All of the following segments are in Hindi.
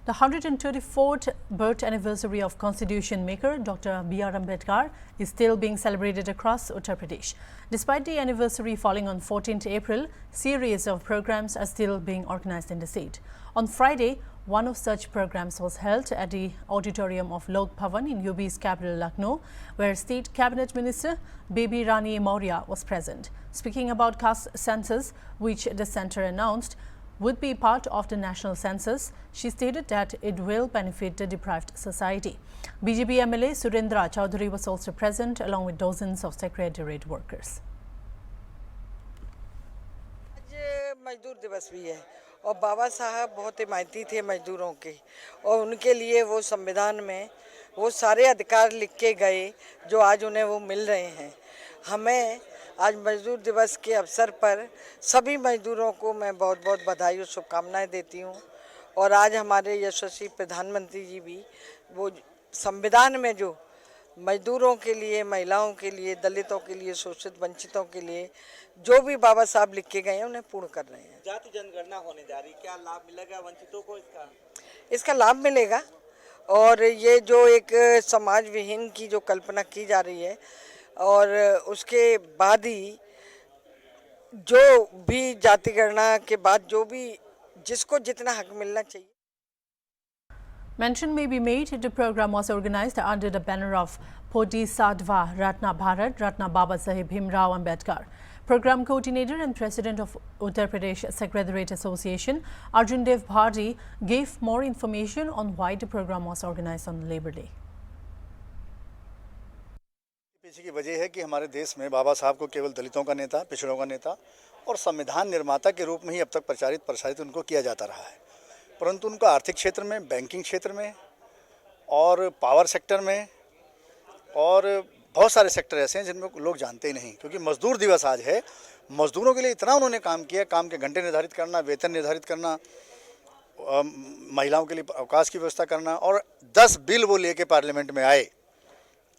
The 134th birth anniversary of Constitution maker Dr. B.R. Ambedkar is still being celebrated across Uttar Pradesh. Despite the anniversary falling on 14th April, series of programs are still being organized in the state. On Friday, one of such programs was held at the auditorium of Lok Bhavan in UP's capital Lucknow, where State Cabinet Minister Baby Rani Maurya was present. Speaking about caste census, which the centre announced would be part of the national census, she stated that it will benefit the deprived society. BJP MLA Surendra Chaudhary was also present along with dozens of secretariat workers. आज मजदूर दिवस भी है और बाबा साहब बहुत हिमायती थे मजदूरों के और उनके लिए वो संविधान में वो सारे अधिकार लिख के गए जो आज उन्हें वो मिल रहे हैं। हमें आज मजदूर दिवस के अवसर पर सभी मजदूरों को मैं बहुत बहुत बधाई और शुभकामनाएं देती हूं। और आज हमारे यशस्वी प्रधानमंत्री जी भी वो संविधान में जो मजदूरों के लिए, महिलाओं के लिए, दलितों के लिए, शोषित वंचितों के लिए जो भी बाबा साहब लिख के गए हैं उन्हें पूर्ण कर रहे हैं। जाति जनगणना होने जा रही, क्या लाभ मिलेगा वंचितों को? इसका लाभ मिलेगा और ये जो एक समाज विहीन की जो कल्पना की जा रही है और उसके बाद ही जो भी जाति गणना के बाद जो भी जिसको जितना हक मिलना चाहिए। Mention may be made, the program was organized under the banner of Bodhisattva Ratna Bharat, Ratna Baba Saheb Bhimrao Ambedkar. Program coordinator and president of Uttar Pradesh Secretariat Association, Arjun Dev Bharti, gave more information on why the program was organized on Labor Day. पीछे की वजह है कि हमारे देश में बाबा साहब को केवल दलितों का नेता, पिछड़ों का नेता और संविधान निर्माता के रूप में ही अब तक प्रसारित उनको किया जाता रहा है, परंतु उनका आर्थिक क्षेत्र में, बैंकिंग क्षेत्र में और पावर सेक्टर में और बहुत सारे सेक्टर ऐसे हैं जिनमें लोग जानते ही नहीं। क्योंकि मजदूर दिवस आज है, मजदूरों के लिए इतना उन्होंने काम किया, काम के घंटे निर्धारित करना, वेतन निर्धारित करना, महिलाओं के लिए अवकाश की व्यवस्था करना और 10 बिल वो लेके पार्लियामेंट में आए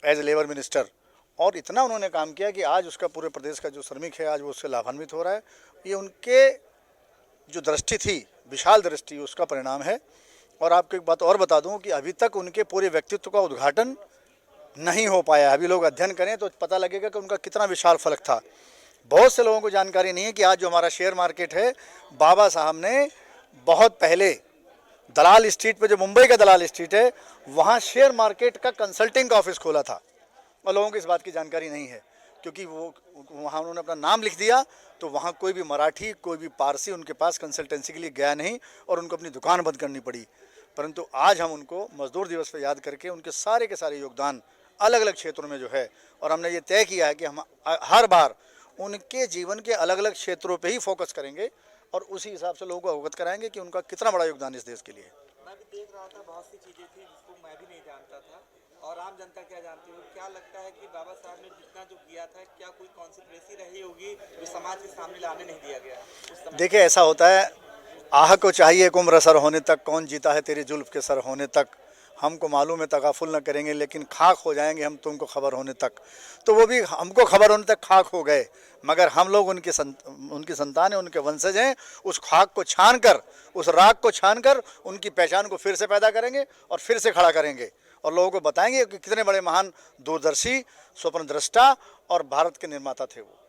एज ए लेबर मिनिस्टर और इतना उन्होंने काम किया कि आज उसका पूरे प्रदेश का जो श्रमिक है आज वो उससे लाभान्वित हो रहा है। ये उनके जो दृष्टि थी, विशाल दृष्टि, उसका परिणाम है। और आपको एक बात और बता दूं कि अभी तक उनके पूरे व्यक्तित्व का उद्घाटन नहीं हो पाया। अभी लोग अध्ययन करें तो पता लगेगा कि उनका कितना विशाल फलक था। बहुत से लोगों को जानकारी नहीं है कि आज जो हमारा शेयर मार्केट है, बाबा साहब ने बहुत पहले दलाल स्ट्रीट पे, जो मुंबई का दलाल स्ट्रीट है, वहाँ शेयर मार्केट का कंसल्टिंग का ऑफिस खोला था और लोगों को इस बात की जानकारी नहीं है। क्योंकि वो वहाँ उन्होंने अपना नाम लिख दिया तो वहाँ कोई भी मराठी, कोई भी पारसी उनके पास कंसल्टेंसी के लिए गया नहीं और उनको अपनी दुकान बंद करनी पड़ी। परंतु आज हम उनको मजदूर दिवस पर याद करके उनके सारे के सारे योगदान अलग अलग क्षेत्रों में जो है, और हमने ये तय किया है कि हम हर बार उनके जीवन के अलग अलग क्षेत्रों पे ही फोकस करेंगे और उसी हिसाब से लोगों को अवगत कराएंगे कि उनका कितना बड़ा योगदान इस देश के लिए। मैं भी देख रहा था, बहुत सी चीज़ें थी जिसको मैं भी नहीं जानता था और आम जनता क्या जानती है। क्या लगता है कि बाबा साहब ने जितना जो किया था, क्या कोई कॉन्स्पिरेसी रही होगी जो समाज के सामने लाने नहीं दिया गया? देखिए, ऐसा होता है, आह को चाहिए एक उम्र सर होने तक, कौन जीता है तेरी जुल्फ के सर होने तक। हमको मालूम है तगाफुल न करेंगे लेकिन खाक हो जाएंगे हम तुमको खबर होने तक। तो वो भी हमको खबर होने तक खाक हो गए, मगर हम लोग उनकी संतान हैं, उनके वंशज हैं। उस खाक को छान कर, उस राख को छान कर उनकी पहचान को फिर से पैदा करेंगे और फिर से खड़ा करेंगे और लोगों को बताएंगे कि कितने बड़े महान दूरदर्शी, स्वप्नद्रष्टा और भारत के निर्माता थे वो।